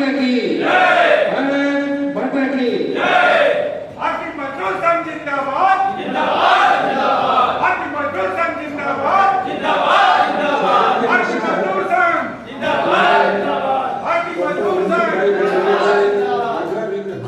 माता की भारत माता की भारतीय मजदूर संघ जिंदाबाद जिंदाबाद जिंदाबाद। भारतीय मजदूर संघ जिंदाबाद जिंदाबाद जिंदाबाद। भारतीय मजदूर संघ जिंदाबाद जिंदाबाद। भारतीय मजदूर संघ।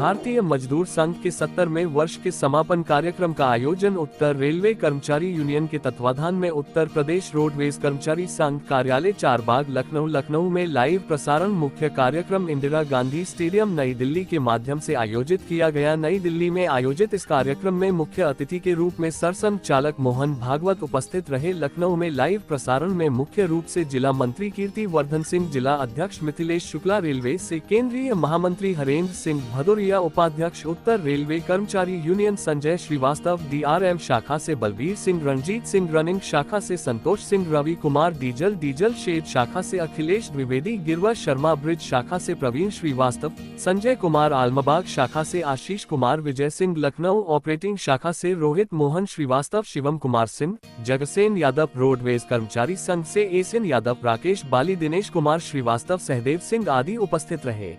भारतीय मजदूर संघ के 70वें वर्ष के समापन कार्यक्रम का आयोजन उत्तर रेलवे कर्मचारी यूनियन के तत्वाधान में उत्तर प्रदेश रोडवेज कर्मचारी संघ कार्यालय चारबाग लखनऊ में लाइव प्रसारण मुख्य कार्यक्रम इंदिरा गांधी स्टेडियम नई दिल्ली के माध्यम से आयोजित किया गया। नई दिल्ली में आयोजित इस कार्यक्रम में मुख्य अतिथि के रूप में सरसंघचालक मोहन भागवत उपस्थित रहे। लखनऊ में लाइव प्रसारण में मुख्य रूप से जिला मंत्री कीर्ति वर्धन सिंह, जिला अध्यक्ष मिथिलेश शुक्ला, रेलवे से केंद्रीय महामंत्री हरेंद्र सिंह भदौरिया, उपाध्यक्ष उत्तर रेलवे कर्मचारी यूनियन संजय श्रीवास्तव, DRM शाखा से बलबीर सिंह, रणजीत सिंह, रनिंग शाखा से संतोष सिंह, रवि कुमार, डीजल शेड शाखा से अखिलेश द्विवेदी, गिरवा शर्मा, ब्रिज शाखा से प्रवीण श्रीवास्तव, संजय कुमार, आलमबाग शाखा से आशीष कुमार, विजय सिंह, लखनऊ ऑपरेटिंग शाखा से रोहित मोहन श्रीवास्तव, शिवम कुमार सिंह, जगसेन यादव, रोडवेज कर्मचारी संघ से एसएन यादव, राकेश बाली, दिनेश कुमार श्रीवास्तव, सहदेव सिंह आदि उपस्थित रहे।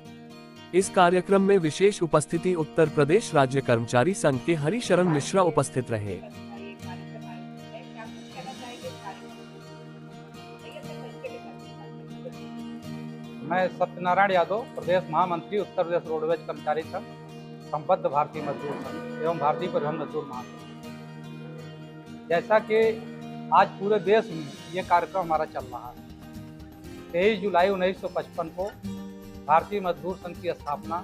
इस कार्यक्रम में विशेष उपस्थिति उत्तर प्रदेश राज्य कर्मचारी संघ के हरिशरण मिश्रा उपस्थित रहे। मैं सत्यनारायण यादव, प्रदेश महामंत्री उत्तर प्रदेश रोडवेज कर्मचारी संघ, संबद्ध भारतीय मजदूर संघ एवं भारतीय परिवहन मजदूर महासंघ। जैसा कि आज पूरे देश में ये कार्यक्रम हमारा चल रहा है। 23 जुलाई 1955 को भारतीय मजदूर संघ की स्थापना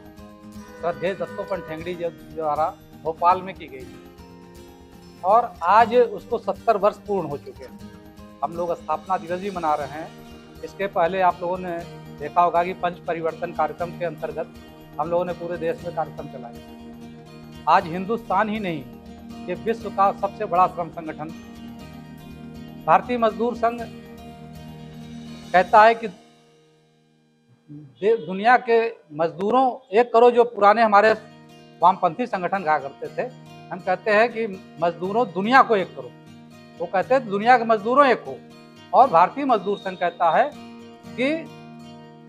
श्रद्धेय दत्तोपंत ठेंगड़ी जी द्वारा भोपाल में की गई थी और आज उसको 70 वर्ष पूर्ण हो चुके हैं। हम लोग स्थापना दिवस भी मना रहे हैं। इसके पहले आप लोगों ने देखा होगा कि पंच परिवर्तन कार्यक्रम के अंतर्गत हम लोगों ने पूरे देश में कार्यक्रम चलाए। आज हिंदुस्तान ही नहीं, ये विश्व का सबसे बड़ा श्रम संगठन भारतीय मजदूर संघ कहता है कि दुनिया के मजदूरों 1 करोड़, जो पुराने हमारे वामपंथी संगठन कहा करते थे, हम कहते हैं कि मजदूरों दुनिया को 1 करो। वो कहते हैं दुनिया के मजदूरों 1 हो, और भारतीय मजदूर संघ कहता है कि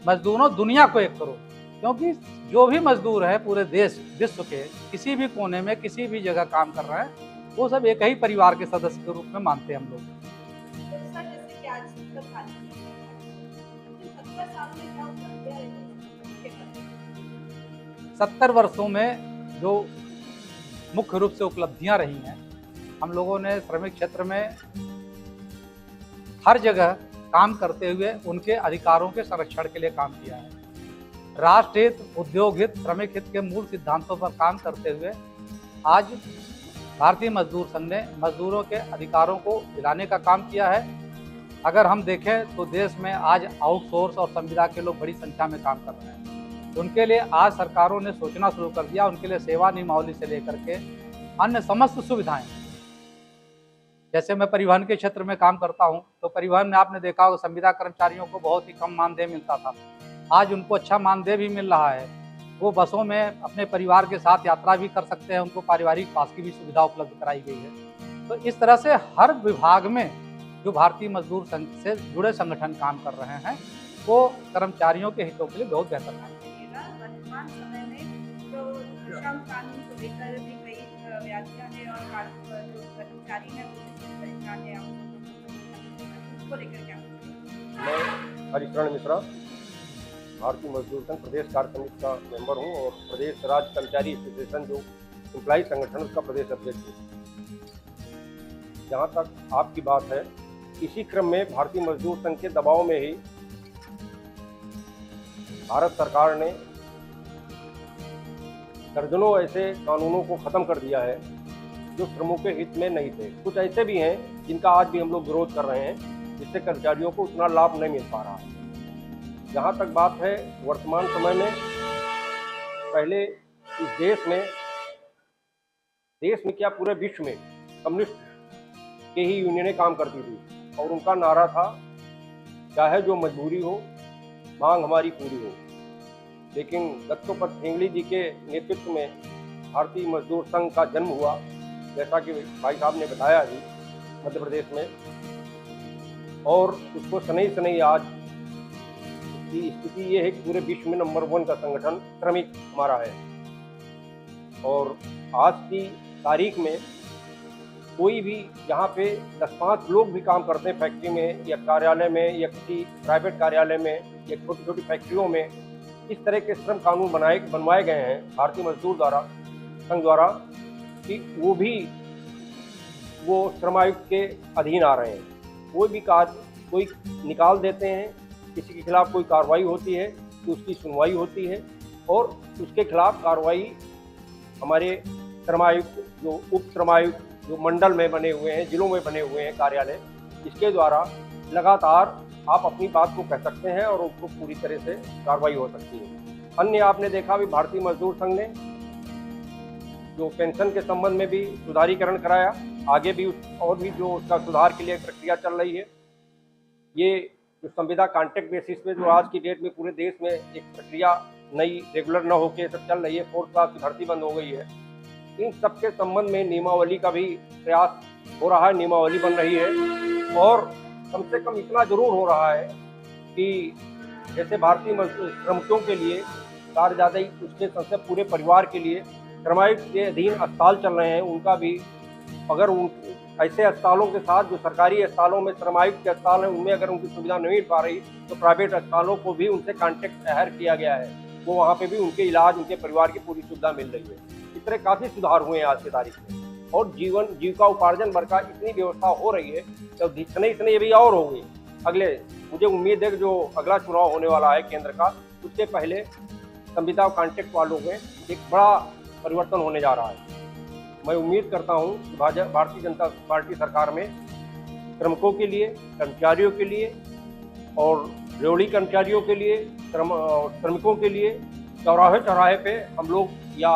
मजदूरों दुनिया को 1 करो, क्योंकि जो भी मजदूर है पूरे देश विश्व के किसी भी कोने में किसी भी जगह काम कर रहे हैं, वो सब एक ही परिवार के सदस्य के रूप में मानते हैं हम लोग। 70 वर्षों में जो मुख्य रूप से उपलब्धियां रही हैं, हम लोगों ने श्रमिक क्षेत्र में हर जगह काम करते हुए उनके अधिकारों के संरक्षण के लिए काम किया है। राष्ट्र हित, उद्योग हित, श्रमिक हित के मूल सिद्धांतों पर काम करते हुए आज भारतीय मजदूर संघ ने मजदूरों के अधिकारों को दिलाने का काम किया है। अगर हम देखें तो देश में आज आउटसोर्स और संविदा के लोग बड़ी संख्या में काम कर रहे हैं। उनके लिए आज सरकारों ने सोचना शुरू कर दिया। उनके लिए सेवा नियमावली से लेकर के अन्य समस्त सुविधाएं, जैसे मैं परिवहन के क्षेत्र में काम करता हूं, तो परिवहन में आपने देखा होगा संविदा कर्मचारियों को बहुत ही कम मानदेय मिलता था। आज उनको अच्छा मानदेय भी मिल रहा है। वो बसों में अपने परिवार के साथ यात्रा भी कर सकते हैं, उनको पारिवारिक पास की भी सुविधा उपलब्ध कराई गई है। तो इस तरह से हर विभाग में जो भारतीय मजदूर संघ से जुड़े संगठन काम कर रहे हैं, वो कर्मचारियों के हितों के लिए बहुत बेहतर काम कर रहे हैं। वर्तमान समय में जो श्रम कानून को लेकर भी कई व्याख्या है और जो कर्मचारी है परेशान है, उसको लेकर क्या? मैं हरिशरण मिश्रा, भारतीय मजदूर संघ प्रदेश कार्य समिति का मेंबर हूं और प्रदेश राज्य कर्मचारी एसोसिएशन जो एम्प्लॉई संगठन उसका प्रदेश अध्यक्ष हूँ। जहाँ तक आपकी बात है, इसी क्रम में भारतीय मजदूर संघ के दबाव में ही भारत सरकार ने दर्जनों ऐसे कानूनों को खत्म कर दिया है जो श्रमों के हित में नहीं थे। कुछ ऐसे भी हैं जिनका आज भी हम लोग विरोध कर रहे हैं, जिससे कर्मचारियों को उतना लाभ नहीं मिल पा रहा है। जहाँ तक बात है वर्तमान समय में, पहले इस देश में क्या पूरे विश्व में कम्युनिस्ट के ही यूनियनें काम करती थी और उनका नारा था, चाहे जो मजबूरी हो, मांग हमारी पूरी हो। लेकिन दत्तोपंत ठेंगड़ी जी के नेतृत्व में भारतीय मजदूर संघ का जन्म हुआ, जैसा कि भाई साहब ने बताया ही, मध्य प्रदेश में, और उसको सनई आज की स्थिति ये है कि पूरे विश्व में नंबर 1 का संगठन श्रमिक हमारा है। और आज की तारीख में कोई भी यहाँ पे 10-5 लोग भी काम करते हैं फैक्ट्री में या कार्यालय में या किसी प्राइवेट कार्यालय में या छोटी छोटी फैक्ट्रियों में, इस तरह के श्रम कानून बनवाए गए हैं भारतीय मजदूर संघ द्वारा कि वो श्रम आयुक्त के अधीन आ रहे हैं। कोई भी कोई निकाल देते हैं, किसी के खिलाफ कोई कार्रवाई होती है तो उसकी सुनवाई होती है और उसके खिलाफ कार्रवाई हमारे श्रम आयुक्त, जो उप श्रम आयुक्त जो मंडल में बने हुए हैं, जिलों में बने हुए हैं कार्यालय, इसके द्वारा लगातार आप अपनी बात को कह सकते हैं और उसको पूरी तरह से कार्रवाई हो सकती है। अन्य आपने देखा भी भारतीय मजदूर संघ ने जो पेंशन के संबंध में भी सुधारीकरण कराया, आगे भी और भी जो उसका सुधार के लिए प्रक्रिया चल रही है। ये जो संविदा कॉन्ट्रैक्ट बेसिस पे जो आज की डेट में पूरे देश में एक प्रक्रिया नई रेगुलर न होके सब चल रही है, 4th क्लास की भर्ती बंद हो गई है, इन सब के संबंध में नियमावली का भी प्रयास हो रहा है, नियमावली बन रही है। और कम से कम इतना जरूर हो रहा है कि जैसे भारतीय श्रमिकों के लिए कार्य ज़्यादा ही उसके सबसे पूरे परिवार के लिए श्रम आयुक्त के अधीन अस्पताल चल रहे हैं, उनका भी अगर उन ऐसे अस्पतालों के साथ जो सरकारी अस्पतालों में श्रम आयुक्त के अस्पताल हैं उनमें अगर उनकी सुविधा नहीं मिल पा रही तो प्राइवेट अस्पतालों को भी उनसे कॉन्टैक्ट शहर किया गया है, वो वहाँ पे भी उनके इलाज, उनके परिवार की पूरी सुविधा मिल रही है। इस तरह काफ़ी सुधार हुए हैं आज की तारीख में और जीविका उपार्जन भर का इतनी व्यवस्था हो रही है तो इतने ये भी और होगी। अगले मुझे उम्मीद है कि जो अगला चुनाव होने वाला है केंद्र का, उससे पहले संविदा कॉन्ट्रैक्ट वालों में एक बड़ा परिवर्तन होने जा रहा है। मैं उम्मीद करता हूँ कि भारतीय जनता पार्टी सरकार में श्रमिकों के लिए, कर्मचारियों के लिए और रेवड़ी कर्मचारियों के लिए, श्रमिकों के लिए चौराहे पे हम लोग या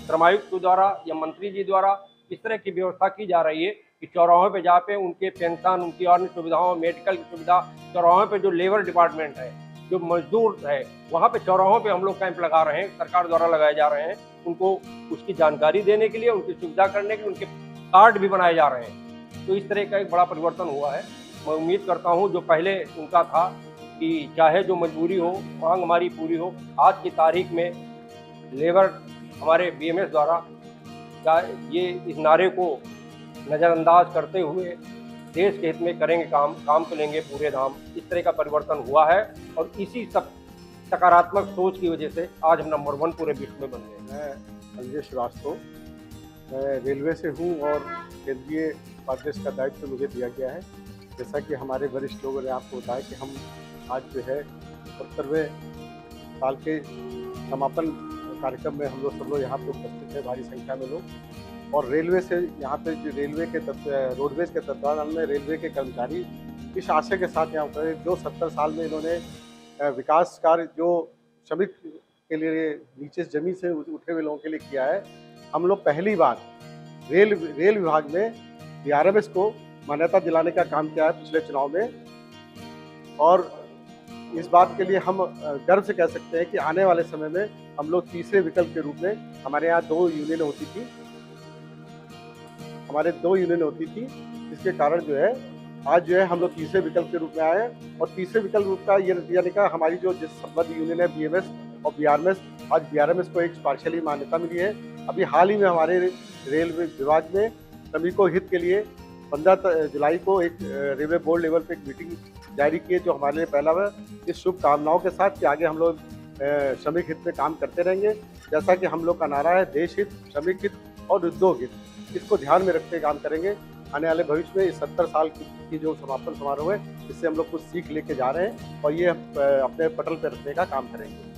श्रम आयुक्त द्वारा या मंत्री जी द्वारा इस तरह की व्यवस्था की जा रही है कि चौराहों पे जाके उनके पेंशन, उनकी अन्य सुविधाओं, मेडिकल की सुविधा, चौराहों पे जो लेबर डिपार्टमेंट है, जो मजदूर है, वहाँ पे चौराहों पे हम लोग कैंप लगा रहे हैं, सरकार द्वारा लगाए जा रहे हैं, उनको उसकी जानकारी देने के लिए, उनकी सुविधा करने के लिए उनके कार्ड भी बनाए जा रहे हैं। तो इस तरह का एक बड़ा परिवर्तन हुआ है। मैं उम्मीद करता हूँ जो पहले उनका था कि चाहे जो मजबूरी हो, मांग हमारी पूरी हो, आज की तारीख में लेबर हमारे BMS द्वारा ये इस नारे को नज़रअंदाज करते हुए देश के हित में करेंगे काम को लेंगे पूरे धाम, इस तरह का परिवर्तन हुआ है और इसी सब सकारात्मक सोच की वजह से आज हम नंबर 1 पूरे विश्व में बन गए। मैं संजय श्रीवास्तव, मैं रेलवे से हूँ और केंद्रीय उपाध्यक्ष का दायित्व मुझे दिया गया है। जैसा कि हमारे वरिष्ठ लोगों ने आपको बताया कि हम आज जो है 70वें साल के समापन कार्यक्रम में हम लोग सब लोग यहाँ पे उपस्थित हैं, भारी संख्या में लोग। और रेलवे से यहाँ पे जो रोडवेज के तत्वाधान में रेलवे के कर्मचारी इस आशय के साथ यहाँ उतरे जो 70 साल में इन्होंने विकास कार्य जो श्रमिक के लिए नीचे जमीन से उठे हुए लोगों के लिए किया है। हम लोग पहली बार रेल विभाग में BRMS को मान्यता दिलाने का काम किया है पिछले चुनाव में, और इस बात के लिए हम गर्व से कह सकते हैं कि आने वाले समय में हम लोग तीसरे विकल्प के रूप में, हमारे यहाँ 2 यूनियन होती थी, जिसके कारण जो है आज जो है हम लोग तीसरे विकल्प के रूप में आए हैं। और तीसरे विकल्प रूप का ये नतीजा निकला, हमारी जो जिस संबद्ध यूनियन है BMS और BRMS, आज BRMS को एक पार्शियली मान्यता मिली है। अभी हाल ही में हमारे रेलवे विभाग में श्रमिकों हित के लिए 15 जुलाई को एक रेलवे बोर्ड लेवल पे एक मीटिंग जारी की है, जो हमारे लिए पहला है। इस शुभकामनाओं के साथ कि आगे हम लोग श्रमिक हित में काम करते रहेंगे। जैसा कि हम लोग का नारा है, देश हित, श्रमिक हित और उद्योग हित, इसको ध्यान में रखते काम करेंगे। आने वाले भविष्य में इस 70 साल की जो समापन समारोह है, इससे हम लोग कुछ सीख लेके जा रहे हैं और ये अपने पटल पर रखने का काम करेंगे।